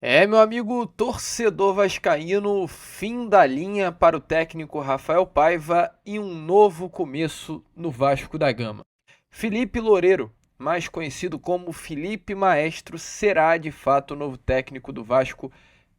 Meu amigo torcedor vascaíno, fim da linha para o técnico Rafael Paiva e um novo começo no Vasco da Gama. Felipe Loureiro, mais conhecido como Felipe Maestro, será de fato o novo técnico do Vasco,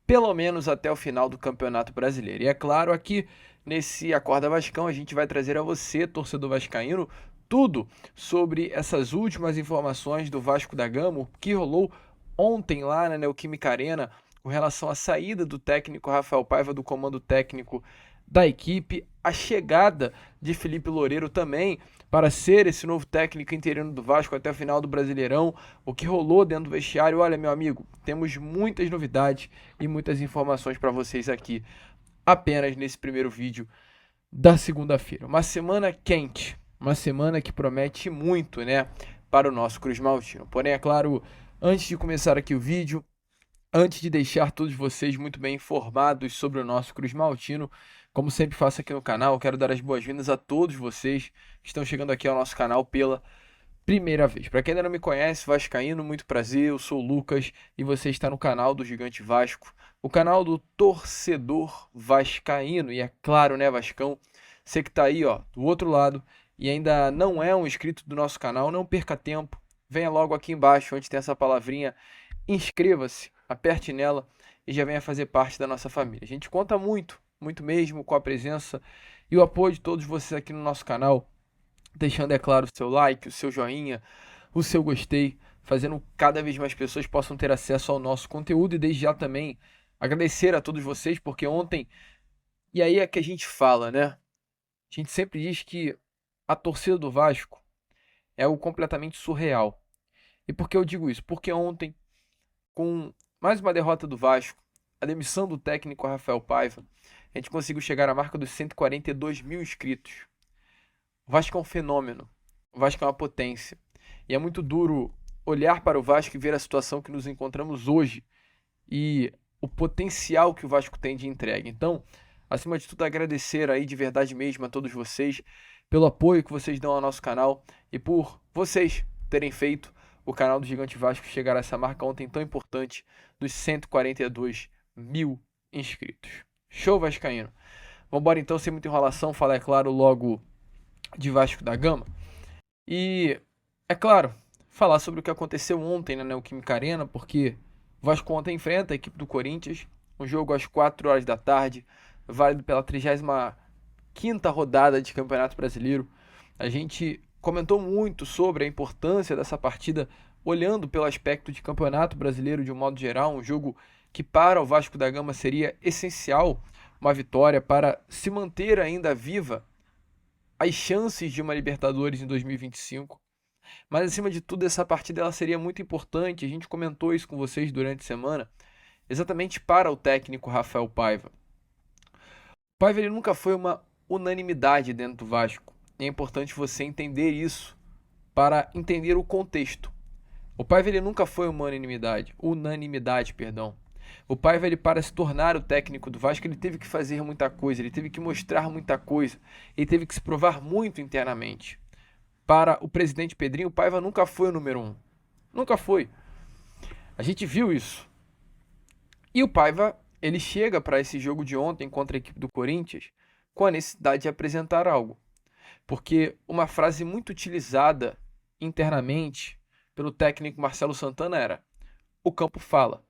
pelo menos até o final do Campeonato Brasileiro. E é claro, aqui nesse Acorda Vascão a gente vai trazer a você, torcedor vascaíno, tudo sobre essas últimas informações do Vasco da Gama, o que rolou ontem lá na Neoquímica Arena com relação à saída do técnico Rafael Paiva do comando técnico da equipe, a chegada de Felipe Loureiro também para ser esse novo técnico interino do Vasco até o final do Brasileirão, o que rolou dentro do vestiário. Olha, meu amigo, temos muitas novidades e muitas informações para vocês aqui apenas nesse primeiro vídeo da segunda-feira. Uma semana quente, uma semana que promete muito, né, para o nosso Cruz Maltino. Porém, é claro, antes de começar aqui o vídeo, antes de deixar todos vocês muito bem informados sobre o nosso Cruz Maltino, como sempre faço aqui no canal, quero dar as boas-vindas a todos vocês que estão chegando aqui ao nosso canal pela primeira vez. Para quem ainda não me conhece, vascaíno, muito prazer, eu sou o Lucas e você está no canal do Gigante Vasco, o canal do torcedor vascaíno. E é claro, né, Vascão, você que está aí, ó, do outro lado e ainda não é um inscrito do nosso canal, não perca tempo, venha logo aqui embaixo onde tem essa palavrinha, inscreva-se, aperte nela e já venha fazer parte da nossa família. A gente conta muito, muito mesmo com a presença e o apoio de todos vocês aqui no nosso canal, deixando, é claro, o seu like, o seu joinha, o seu gostei, fazendo com que cada vez mais pessoas possam ter acesso ao nosso conteúdo. E desde já também agradecer a todos vocês, porque ontem, e aí é que a gente fala, né? A gente sempre diz que a torcida do Vasco é algo completamente surreal. E por que eu digo isso? Porque ontem, com mais uma derrota do Vasco, a demissão do técnico Rafael Paiva, a gente conseguiu chegar à marca dos 142 mil inscritos. O Vasco é um fenômeno. O Vasco é uma potência. E é muito duro olhar para o Vasco e ver a situação que nos encontramos hoje e o potencial que o Vasco tem de entrega. Então, acima de tudo, agradecer aí de verdade mesmo a todos vocês pelo apoio que vocês dão ao nosso canal e por vocês terem feito o canal do Gigante Vasco chegar a essa marca ontem tão importante dos 142 mil inscritos. Show, Vascaíno! Vambora então, sem muita enrolação, falar, é claro, logo de Vasco da Gama. E, é claro, falar sobre o que aconteceu ontem na Neoquímica Arena, porque o Vasco ontem enfrenta a equipe do Corinthians, um jogo às 4 horas da tarde, válido pela 35ª rodada de Campeonato Brasileiro. A gente comentou muito sobre a importância dessa partida, olhando pelo aspecto de Campeonato Brasileiro de um modo geral, um jogo que para o Vasco da Gama seria essencial uma vitória para se manter ainda viva as chances de uma Libertadores em 2025. Mas acima de tudo, essa partida ela seria muito importante. A gente comentou isso com vocês durante a semana, exatamente para o técnico Rafael Paiva. O Paiva ele nunca foi uma unanimidade dentro do Vasco. É importante você entender isso para entender o contexto. O Paiva ele nunca foi uma unanimidade, perdão. O Paiva, ele, para se tornar o técnico do Vasco, ele teve que fazer muita coisa, ele teve que mostrar muita coisa, ele teve que se provar muito internamente. Para o presidente Pedrinho, o Paiva nunca foi o número um. Nunca foi. A gente viu isso. E o Paiva, ele chega para esse jogo de ontem contra a equipe do Corinthians com a necessidade de apresentar algo. Porque uma frase muito utilizada internamente pelo técnico Marcelo Santana era: o campo fala.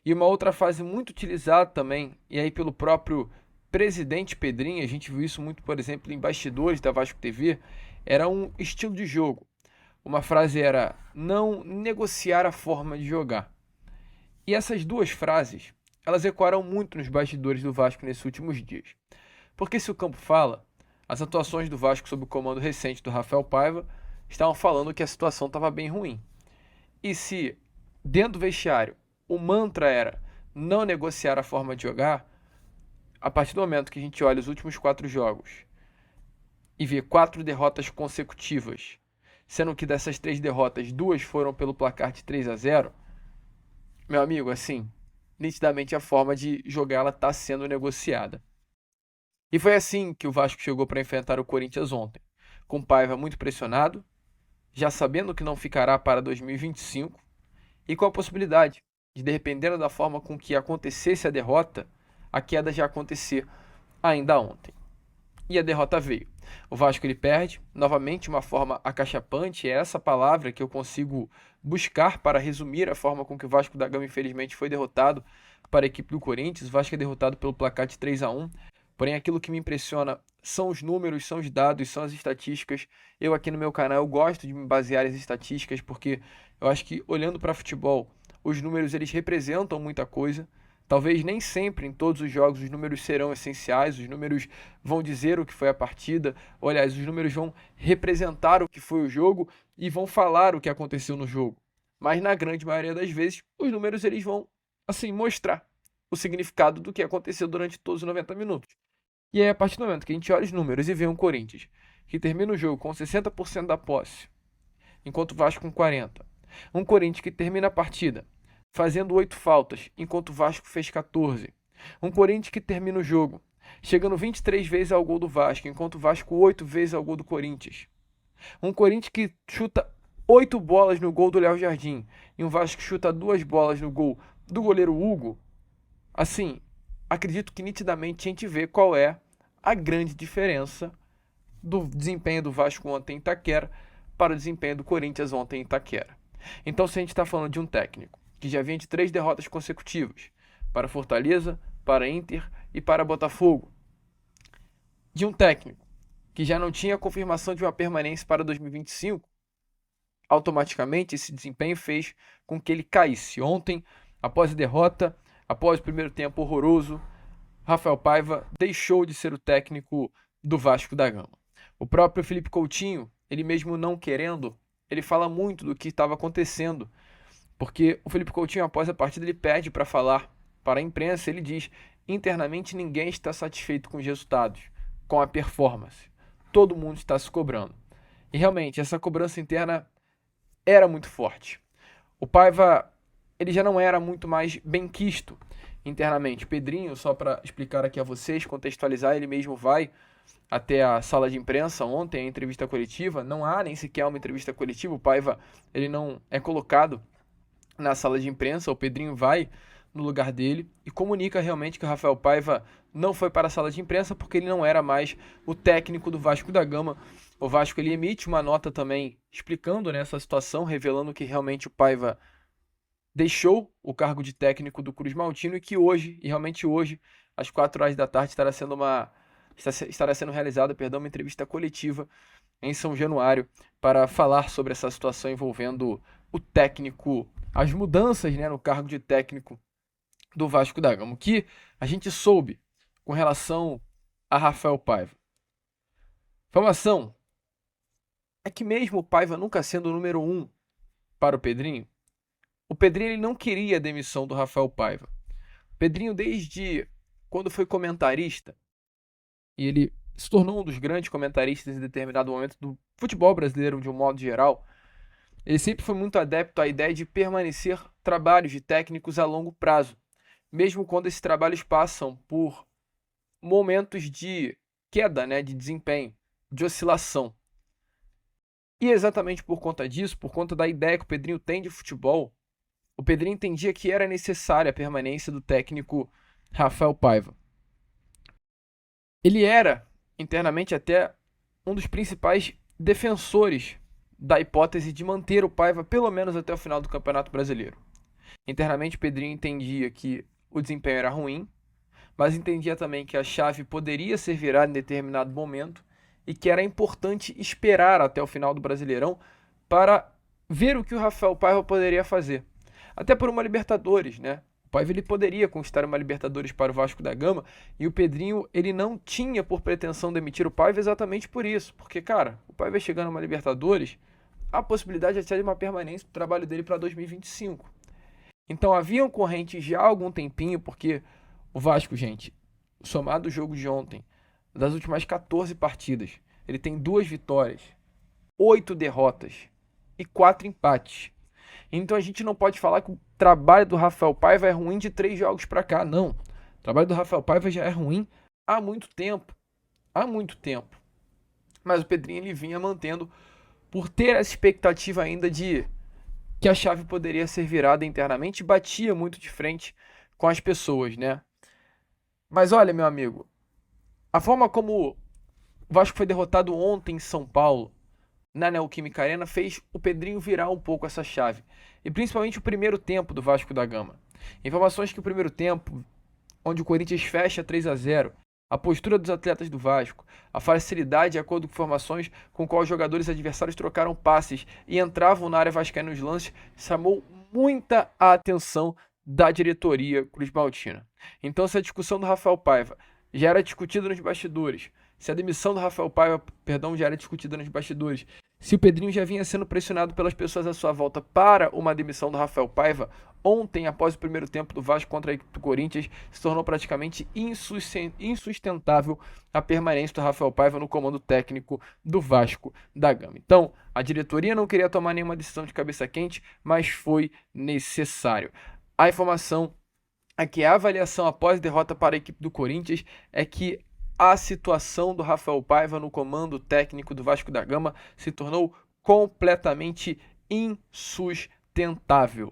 E uma outra frase muito utilizada também, e aí pelo próprio presidente Pedrinho, a gente viu isso muito, por exemplo, em bastidores da Vasco TV, era um estilo de jogo. Uma frase era: não negociar a forma de jogar. E essas duas frases, elas ecoaram muito nos bastidores do Vasco nesses últimos dias. Porque se o campo fala, as atuações do Vasco sob o comando recente do Rafael Paiva estavam falando que a situação estava bem ruim. E se dentro do vestiário o mantra era não negociar a forma de jogar, a partir do momento que a gente olha os últimos 4 jogos e vê 4 derrotas consecutivas, sendo que dessas 3 derrotas, 2 foram pelo placar de 3-0, meu amigo, assim, nitidamente a forma de jogar ela está sendo negociada. E foi assim que o Vasco chegou para enfrentar o Corinthians ontem, com Paiva muito pressionado, já sabendo que não ficará para 2025 e com a possibilidade de dependendo da forma com que acontecesse a derrota, a queda já acontecer ainda ontem. E a derrota veio. O Vasco ele perde, novamente uma forma acachapante, é essa palavra que eu consigo buscar para resumir a forma com que o Vasco da Gama infelizmente foi derrotado para a equipe do Corinthians. O Vasco é derrotado pelo placar de 3-1. Porém, aquilo que me impressiona são os números, são os dados, são as estatísticas. Eu aqui no meu canal eu gosto de me basear nas estatísticas porque eu acho que olhando para futebol, os números eles representam muita coisa. Talvez nem sempre em todos os jogos os números serão essenciais, os números vão dizer o que foi a partida, ou aliás, os números vão representar o que foi o jogo e vão falar o que aconteceu no jogo. Mas na grande maioria das vezes, os números eles vão assim mostrar o significado do que aconteceu durante todos os 90 minutos. E aí, a partir do momento que a gente olha os números e vê um Corinthians que termina o jogo com 60% da posse, enquanto o Vasco com 40%. Um Corinthians que termina a partida fazendo 8 faltas, enquanto o Vasco fez 14. Um Corinthians que termina o jogo chegando 23 vezes ao gol do Vasco, enquanto o Vasco 8 vezes ao gol do Corinthians. Um Corinthians que chuta 8 bolas no gol do Léo Jardim e um Vasco que chuta 2 bolas no gol do goleiro Hugo. Assim, acredito que nitidamente a gente vê qual é a grande diferença do desempenho do Vasco ontem em Itaquera para o desempenho do Corinthians ontem em Itaquera. Então, se a gente está falando de um técnico que já vinha de 3 derrotas consecutivas para Fortaleza, para Inter e para Botafogo, de um técnico que já não tinha confirmação de uma permanência para 2025, automaticamente esse desempenho fez com que ele caísse. Ontem, após a derrota, após o primeiro tempo horroroso, Rafael Paiva deixou de ser o técnico do Vasco da Gama. O próprio Felipe Coutinho, ele mesmo não querendo, ele fala muito do que estava acontecendo, porque o Felipe Coutinho, após a partida, ele pede para falar para a imprensa, ele diz, internamente ninguém está satisfeito com os resultados, com a performance. Todo mundo está se cobrando. E realmente, essa cobrança interna era muito forte. O Paiva, ele já não era muito mais benquisto internamente. Pedrinho, só para explicar aqui a vocês, contextualizar, ele mesmo vai até a sala de imprensa ontem, a entrevista coletiva. Não há nem sequer uma entrevista coletiva, o Paiva ele não é colocado na sala de imprensa, o Pedrinho vai no lugar dele e comunica realmente que o Rafael Paiva não foi para a sala de imprensa porque ele não era mais o técnico do Vasco da Gama. O Vasco ele emite uma nota também explicando essa situação, revelando que realmente o Paiva deixou o cargo de técnico do Cruz Maltino e que hoje, e realmente hoje, às 4 horas da tarde, estará sendo realizada, uma entrevista coletiva em São Januário para falar sobre essa situação envolvendo o técnico, as mudanças no cargo de técnico do Vasco da Gama. O que a gente soube com relação a Rafael Paiva. Informação é que mesmo o Paiva nunca sendo o número 1 para o Pedrinho ele não queria a demissão do Rafael Paiva. O Pedrinho, desde quando foi comentarista, e ele se tornou um dos grandes comentaristas em determinado momento do futebol brasileiro de um modo geral, ele sempre foi muito adepto à ideia de permanecer trabalhos de técnicos a longo prazo, mesmo quando esses trabalhos passam por momentos de queda, de desempenho, de oscilação. E exatamente por conta disso, por conta da ideia que o Pedrinho tem de futebol, o Pedrinho entendia que era necessária a permanência do técnico Rafael Paiva. Ele era, internamente, até um dos principais defensores da hipótese de manter o Paiva pelo menos até o final do Campeonato Brasileiro. Internamente, o Pedrinho entendia que o desempenho era ruim, mas entendia também que a chave poderia ser virada em determinado momento e que era importante esperar até o final do Brasileirão para ver o que o Rafael Paiva poderia fazer. Até por uma Libertadores, O Paiva ele poderia conquistar uma Libertadores para o Vasco da Gama e o Pedrinho ele não tinha por pretensão demitir o Paiva exatamente por isso. Porque, cara, o Paiva chegando a uma Libertadores, há a possibilidade até de uma permanência do trabalho dele para 2025. Então haviam correntes já há algum tempinho, porque o Vasco, gente, somado o jogo de ontem, das últimas 14 partidas, ele tem 2 vitórias, 8 derrotas e 4 empates. Então a gente não pode falar que o trabalho do Rafael Paiva é ruim de 3 jogos para cá, não. O trabalho do Rafael Paiva já é ruim há muito tempo. Há muito tempo. Mas o Pedrinho ele vinha mantendo por ter essa expectativa ainda de que a chave poderia ser virada internamente e batia muito de frente com as pessoas, né? Mas olha, meu amigo, a forma como o Vasco foi derrotado ontem em São Paulo, na Neoquímica Arena, fez o Pedrinho virar um pouco essa chave. E principalmente o primeiro tempo do Vasco da Gama. Informações que o primeiro tempo, onde o Corinthians fecha 3-0, a postura dos atletas do Vasco, a facilidade de acordo com informações com qual os jogadores adversários trocaram passes e entravam na área vascaína nos lances, chamou muita a atenção da diretoria Cruz Maltina. Então, se a discussão do Rafael Paiva já era discutida nos bastidores, se a demissão do Rafael Paiva, já era discutida nos bastidores, se o Pedrinho já vinha sendo pressionado pelas pessoas à sua volta para uma demissão do Rafael Paiva, ontem, após o primeiro tempo do Vasco contra a equipe do Corinthians, se tornou praticamente insustentável a permanência do Rafael Paiva no comando técnico do Vasco da Gama. Então, a diretoria não queria tomar nenhuma decisão de cabeça quente, mas foi necessário. A informação é que a avaliação após a derrota para a equipe do Corinthians é que a situação do Rafael Paiva no comando técnico do Vasco da Gama se tornou completamente insustentável.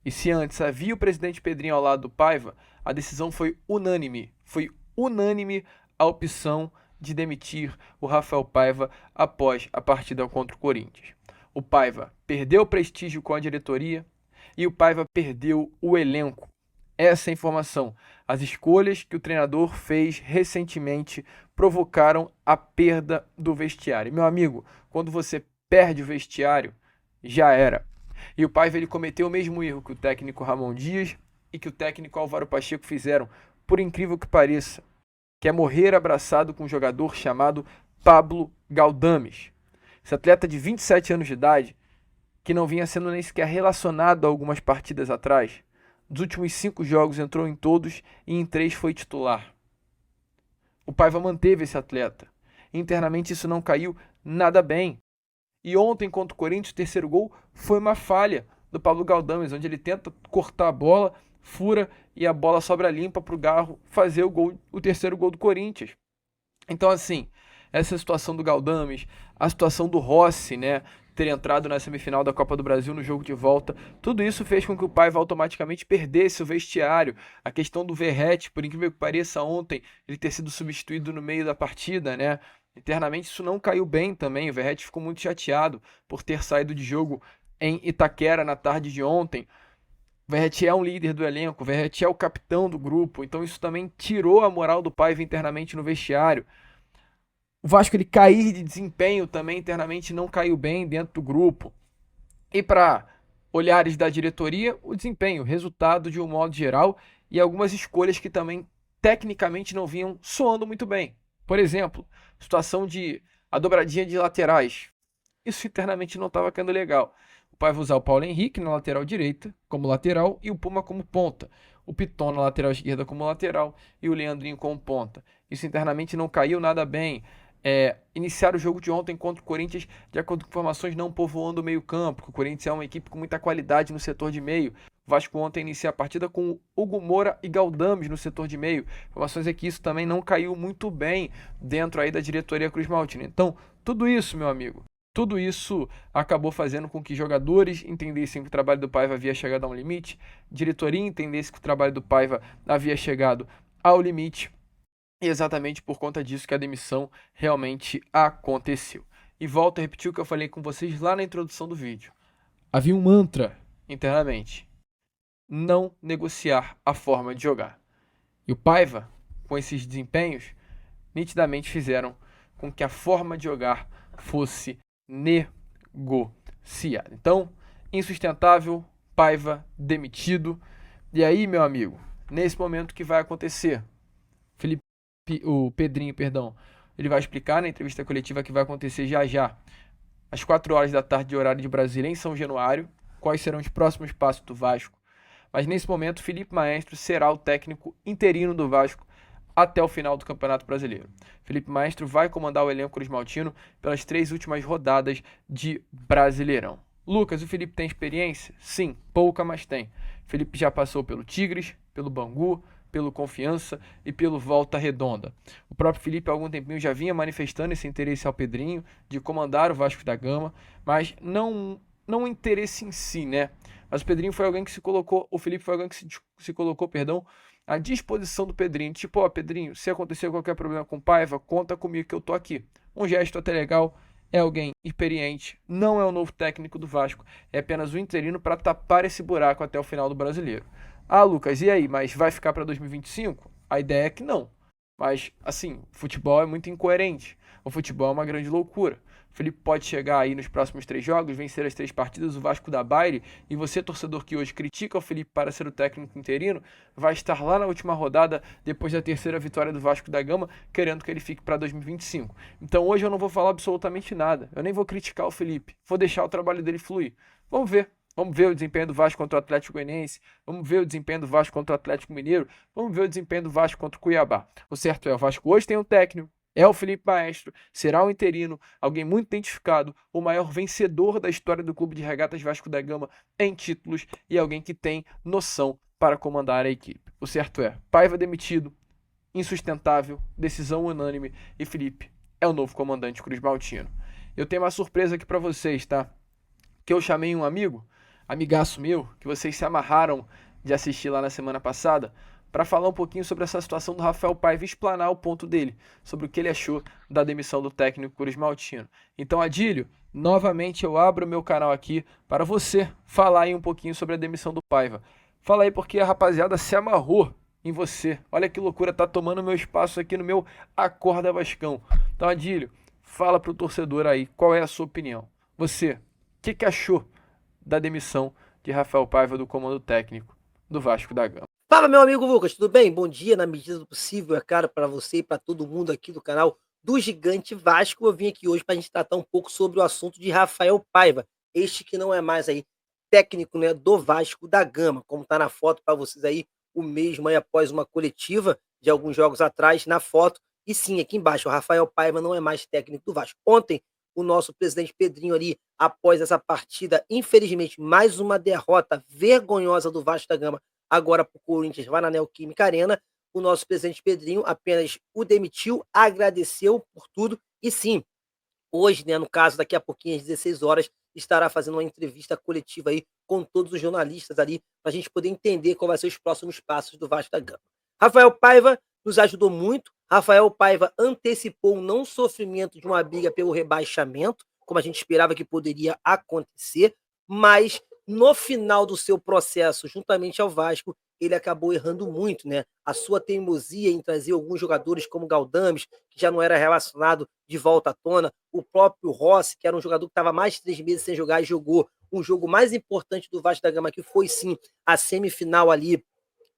E se antes havia o presidente Pedrinho ao lado do Paiva, a decisão foi unânime. Foi unânime a opção de demitir o Rafael Paiva após a partida contra o Corinthians. O Paiva perdeu o prestígio com a diretoria e o Paiva perdeu o elenco. Essa é a informação. As escolhas que o treinador fez recentemente provocaram a perda do vestiário. Meu amigo, quando você perde o vestiário, já era. E o Paiva ele cometeu o mesmo erro que o técnico Ramon Dias e que o técnico Álvaro Pacheco fizeram, por incrível que pareça, que é morrer abraçado com um jogador chamado Pablo Galdames. Esse atleta de 27 anos de idade, que não vinha sendo nem sequer relacionado a algumas partidas atrás, dos últimos 5 jogos entrou em todos e em 3 foi titular. O Paiva manteve esse atleta. Internamente isso não caiu nada bem. E ontem contra o Corinthians, o terceiro gol foi uma falha do Pablo Galdames, onde ele tenta cortar a bola, fura e a bola sobra limpa para o Garro fazer o terceiro gol do Corinthians. Então assim, essa situação do Galdames, a situação do Rossi, né, ter entrado na semifinal da Copa do Brasil no jogo de volta, tudo isso fez com que o Paiva automaticamente perdesse o vestiário. A questão do Verratti, por incrível que pareça, ontem ele ter sido substituído no meio da partida, né? Internamente isso não caiu bem também. O Verratti ficou muito chateado por ter saído de jogo em Itaquera na tarde de ontem. O Verratti é um líder do elenco, o Verratti é o capitão do grupo, então isso também tirou a moral do Paiva internamente no vestiário. O Vasco ele cair de desempenho também internamente não caiu bem dentro do grupo. E para olhares da diretoria, o desempenho, resultado de um modo geral e algumas escolhas que também tecnicamente não vinham soando muito bem. Por exemplo, situação de a dobradinha de laterais. Isso internamente não estava ficando legal. O Paiva vai usar o Paulo Henrique na lateral direita como lateral e o Puma como ponta. O Piton na lateral esquerda como lateral e o Leandrinho como ponta. Isso internamente não caiu nada bem. Iniciar o jogo de ontem contra o Corinthians, de acordo com informações, não povoando o meio campo, porque o Corinthians é uma equipe com muita qualidade no setor de meio. O Vasco ontem inicia a partida com Hugo Moura e Galdames no setor de meio. Informações é que isso também não caiu muito bem dentro aí da diretoria Cruz Maltina. Então, tudo isso, meu amigo, tudo isso acabou fazendo com que jogadores entendessem que o trabalho do Paiva havia chegado a um limite, diretoria entendesse que o trabalho do Paiva havia chegado ao limite. E exatamente por conta disso que a demissão realmente aconteceu. E volto a repetir o que eu falei com vocês lá na introdução do vídeo. Havia um mantra internamente: não negociar a forma de jogar. E o Paiva, com esses desempenhos, nitidamente fizeram com que a forma de jogar fosse negociada. Então, insustentável, Paiva demitido. E aí, meu amigo, nesse momento que vai acontecer? O Pedrinho, ele vai explicar na entrevista coletiva que vai acontecer já, às 4 horas da tarde de horário de Brasília, em São Januário, quais serão os próximos passos do Vasco. Mas nesse momento, Felipe Maestro será o técnico interino do Vasco até o final do Campeonato Brasileiro. Felipe Maestro vai comandar o elenco cruzmaltino pelas 3 últimas rodadas de Brasileirão. Lucas, o Felipe tem experiência? Sim, pouca, mas tem. Felipe já passou pelo Tigres, pelo Bangu, pelo Confiança e pelo Volta Redonda. O próprio Felipe há algum tempinho já vinha manifestando esse interesse ao Pedrinho de comandar o Vasco da Gama, mas não não o interesse em si, né? Mas o Pedrinho foi alguém que se colocou, o Felipe foi alguém que se colocou, perdão, à disposição do Pedrinho. Tipo, ó, Pedrinho, se acontecer qualquer problema com o Paiva, conta comigo que eu tô aqui. Um gesto até legal, é alguém experiente, não é o novo técnico do Vasco, é apenas o interino para tapar esse buraco até o final do Brasileiro. Ah, Lucas, e aí? Mas vai ficar para 2025? A ideia é que não. Mas, assim, futebol é muito incoerente. O futebol é uma grande loucura. O Felipe pode chegar aí nos próximos 3 jogos, vencer as 3 partidas, o Vasco da baile, e você, torcedor que hoje critica o Felipe para ser o técnico interino, vai estar lá na última rodada, depois da terceira vitória do Vasco da Gama, querendo que ele fique para 2025. Então hoje eu não vou falar absolutamente nada. Eu nem vou criticar o Felipe. Vou deixar o trabalho dele fluir. Vamos ver. Vamos ver o desempenho do Vasco contra o Atlético Goianiense. Vamos ver o desempenho do Vasco contra o Atlético Mineiro. Vamos ver o desempenho do Vasco contra o Cuiabá. O certo é, o Vasco hoje tem um técnico, é o Felipe Maestro, será um interino, alguém muito identificado, o maior vencedor da história do Clube de Regatas Vasco da Gama em títulos e alguém que tem noção para comandar a equipe. O certo é, Paiva demitido, insustentável, decisão unânime e Felipe é o novo comandante Cruz Maltino. Eu tenho uma surpresa aqui para vocês, tá? Que eu chamei um amigo, amigaço meu, que vocês se amarraram de assistir lá na semana passada, para falar um pouquinho sobre essa situação do Rafael Paiva e explanar o ponto dele, sobre o que ele achou da demissão do técnico Cruz Maltino. Então, Adílio, novamente eu abro o meu canal aqui para você falar aí um pouquinho sobre a demissão do Paiva. Fala aí porque a rapaziada se amarrou em você. Olha que loucura, tá tomando meu espaço aqui no meu Acorda Vascão. Então, Adílio, fala pro torcedor aí, qual é a sua opinião? Você, o que achou da demissão de Rafael Paiva do comando técnico do Vasco da Gama? Fala, meu amigo Lucas, tudo bem? Bom dia, na medida do possível, é claro, para você e para todo mundo aqui do canal do Gigante Vasco. Eu vim aqui hoje para a gente tratar um pouco sobre o assunto de Rafael Paiva, este que não é mais aí técnico, né, do Vasco da Gama, como está na foto para vocês aí, o mesmo aí após uma coletiva de alguns jogos atrás na foto. E sim, aqui embaixo, o Rafael Paiva não é mais técnico do Vasco. Ontem, o nosso presidente Pedrinho ali, após essa partida, infelizmente, mais uma derrota vergonhosa do Vasco da Gama, agora para o Corinthians, vai na Neoquímica Arena. O nosso presidente Pedrinho apenas o demitiu, agradeceu por tudo e sim, hoje, né, no caso, daqui a pouquinho, às 16 horas, estará fazendo uma entrevista coletiva aí com todos os jornalistas ali, para a gente poder entender qual vai ser os próximos passos do Vasco da Gama. Rafael Paiva nos ajudou muito. Rafael Paiva antecipou o não sofrimento de uma briga pelo rebaixamento, como a gente esperava que poderia acontecer, mas no final do seu processo, juntamente ao Vasco, ele acabou errando muito, né? A sua teimosia em trazer alguns jogadores como Galdames, que já não era relacionado, de volta à tona, o próprio Rossi, que era um jogador que estava mais de 3 meses sem jogar e jogou um jogo mais importante do Vasco da Gama, que foi sim a semifinal ali,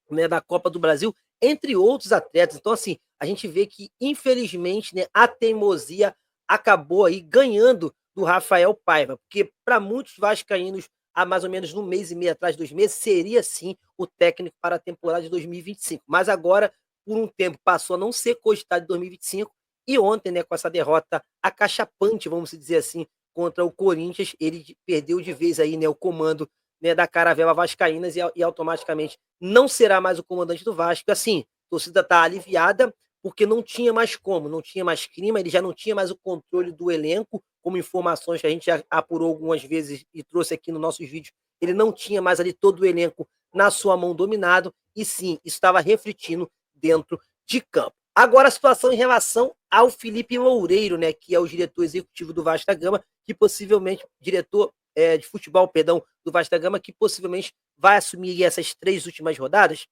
né, da Copa do Brasil, entre outros atletas. Então, assim, a gente vê que, infelizmente, né, a teimosia acabou aí ganhando do Rafael Paiva, porque para muitos vascaínos, há mais ou menos um mês e meio atrás, 2 meses, seria sim o técnico para a temporada de 2025. Mas agora, por um tempo, passou a não ser cogitado de 2025 e ontem, né, com essa derrota acachapante, vamos dizer assim, contra o Corinthians, ele perdeu de vez aí, né, o comando, né, da Caravela Vascaínas e automaticamente não será mais o comandante do Vasco. Assim, a torcida está aliviada porque não tinha mais como, não tinha mais clima, ele já não tinha mais o controle do elenco, como informações que a gente já apurou algumas vezes e trouxe aqui nos nossos vídeos, ele não tinha mais ali todo o elenco na sua mão dominado, e sim, isso estava refletindo dentro de campo. Agora a situação em relação ao Felipe Loureiro, né, que é o diretor executivo do Vasco da Gama, que possivelmente, diretor de futebol, perdão, do Vasco da Gama, que possivelmente vai assumir essas 3 últimas rodadas,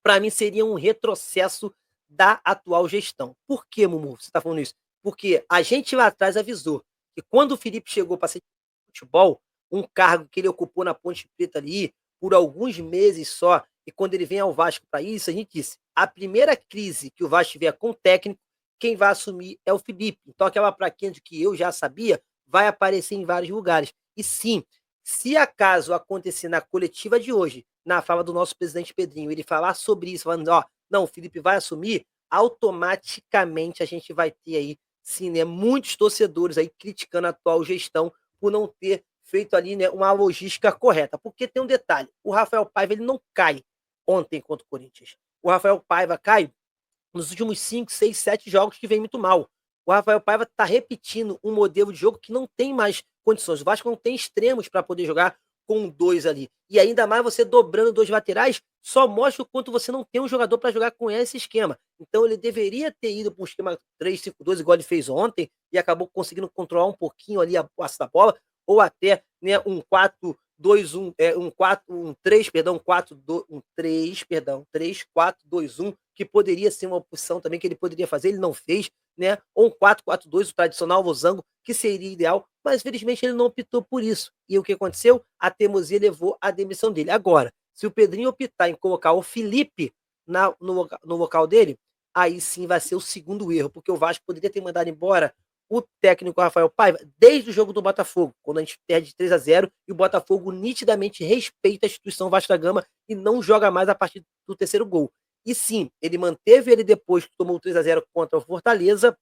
para mim seria um retrocesso da atual gestão. Por que, Mumu, você está falando isso? Porque a gente lá atrás avisou que quando o Felipe chegou para ser futebol, um cargo que ele ocupou na Ponte Preta ali por alguns meses só, e quando ele vem ao Vasco para isso, a gente disse, a primeira crise que o Vasco tiver com o técnico, quem vai assumir é o Felipe. Então aquela plaquinha de que eu já sabia vai aparecer em vários lugares. E sim, se acaso acontecer na coletiva de hoje, na fala do nosso presidente Pedrinho, ele falar sobre isso, falando, ó, não, o Felipe vai assumir, automaticamente a gente vai ter aí, sim, né, muitos torcedores aí criticando a atual gestão por não ter feito ali, né, uma logística correta. Porque tem um detalhe, o Rafael Paiva, ele não cai ontem contra o Corinthians. O Rafael Paiva cai nos últimos 5, 6, 7 jogos que vem muito mal. O Rafael Paiva está repetindo um modelo de jogo que não tem mais condições. O Vasco não tem extremos para poder jogar com 2 ali. E ainda mais você dobrando 2 laterais, só mostra o quanto você não tem um jogador para jogar com esse esquema. Então ele deveria ter ido para um esquema 3-5-2, igual ele fez ontem, e acabou conseguindo controlar um pouquinho ali a posse da bola, ou até, né, um 4-2-1, um 4-1-3, perdão, 4-2-1-3, perdão, 3-4-2-1, que poderia ser uma opção também que ele poderia fazer, ele não fez, né? Ou um 4-4-2, o tradicional losango, que seria ideal, mas infelizmente ele não optou por isso. E o que aconteceu? A teimosia levou à demissão dele. Agora, se o Pedrinho optar em colocar o Felipe no local dele, aí sim vai ser o segundo erro, porque o Vasco poderia ter mandado embora o técnico Rafael Paiva desde o jogo do Botafogo, quando a gente perde 3-0 e o Botafogo nitidamente respeita a instituição Vasco da Gama e não joga mais a partir do terceiro gol. E sim, ele manteve ele depois que tomou 3-0 contra o Fortaleza,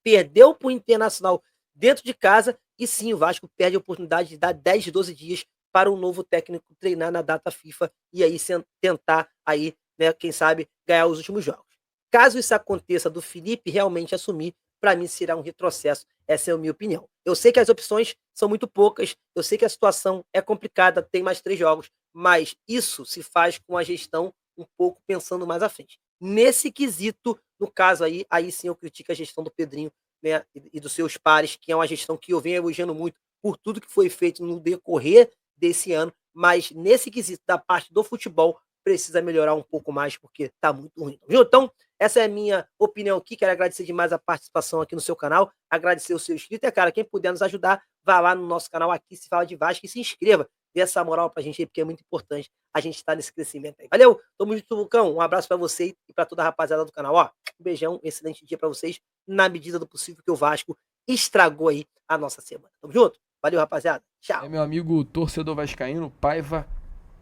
perdeu para o Internacional dentro de casa e sim, o Vasco perde a oportunidade de dar 10, 12 dias para um novo técnico treinar na data FIFA e aí tentar aí, né, quem sabe, ganhar os últimos jogos. Caso isso aconteça do Felipe realmente assumir, para mim será um retrocesso. Essa é a minha opinião. Eu sei que as opções são muito poucas, eu sei que a situação é complicada, tem mais 3 jogos, mas isso se faz com a gestão um pouco pensando mais à frente. Nesse quesito, no caso aí sim eu critico a gestão do Pedrinho, né, e dos seus pares, que é uma gestão que eu venho elogiando muito por tudo que foi feito no decorrer desse ano, mas nesse quesito da parte do futebol precisa melhorar um pouco mais, porque tá muito ruim. Viu? Então, essa é a minha opinião aqui. Quero agradecer demais a participação aqui no seu canal, agradecer o seu inscrito. E, cara, quem puder nos ajudar, vá lá no nosso canal Aqui Se Fala de Vasco e se inscreva. Dê essa moral pra gente aí, porque é muito importante a gente estar nesse crescimento aí. Valeu? Tamo junto, Lucão. Um abraço pra você e pra toda a rapaziada do canal. Ó, um beijão, um excelente dia pra vocês, na medida do possível, que o Vasco estragou aí a nossa semana. Tamo junto? Valeu, rapaziada. Tchau. Meu amigo torcedor vascaíno, Paiva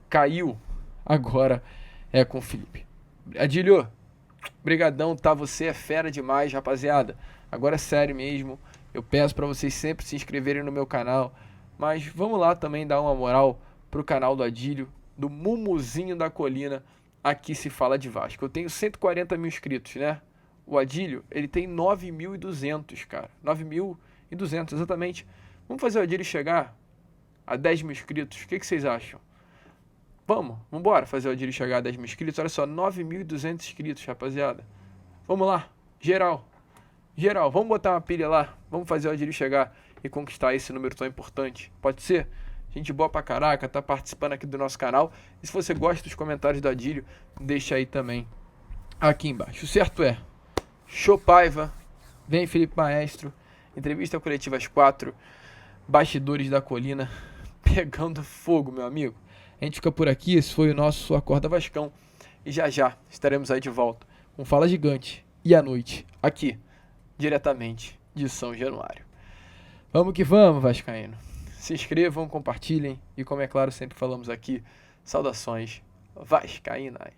caiu. Agora é com o Felipe. Adílio, brigadão, tá? Você é fera demais, rapaziada. Agora é sério mesmo. Eu peço pra vocês sempre se inscreverem no meu canal. Mas vamos lá também dar uma moral pro canal do Adílio, do Mumuzinho da Colina. Aqui Se Fala de Vasco. Eu tenho 140 mil inscritos, né? O Adílio, ele tem 9.200, cara. 9.200, exatamente. Vamos fazer o Adílio chegar a 10 mil inscritos. O que vocês acham? Vamos embora fazer o Adílio chegar a 10 mil inscritos. Olha só, 9.200 inscritos, rapaziada. Vamos lá, geral, vamos botar uma pilha lá. Vamos fazer o Adílio chegar e conquistar esse número tão importante. Pode ser? Gente boa pra caraca, tá participando aqui do nosso canal. E se você gosta dos comentários do Adílio, deixa aí também aqui embaixo. O certo é, show Paiva, vem Felipe Maestro, entrevista coletiva às 4, bastidores da colina, pegando fogo, meu amigo. A gente fica por aqui, esse foi o nosso Acorda Vascão. E já estaremos aí de volta com Fala Gigante e à noite, aqui, diretamente de São Januário. Vamos que vamos, vascaíno. Se inscrevam, compartilhem e, como é claro, sempre falamos aqui, saudações vascaínas.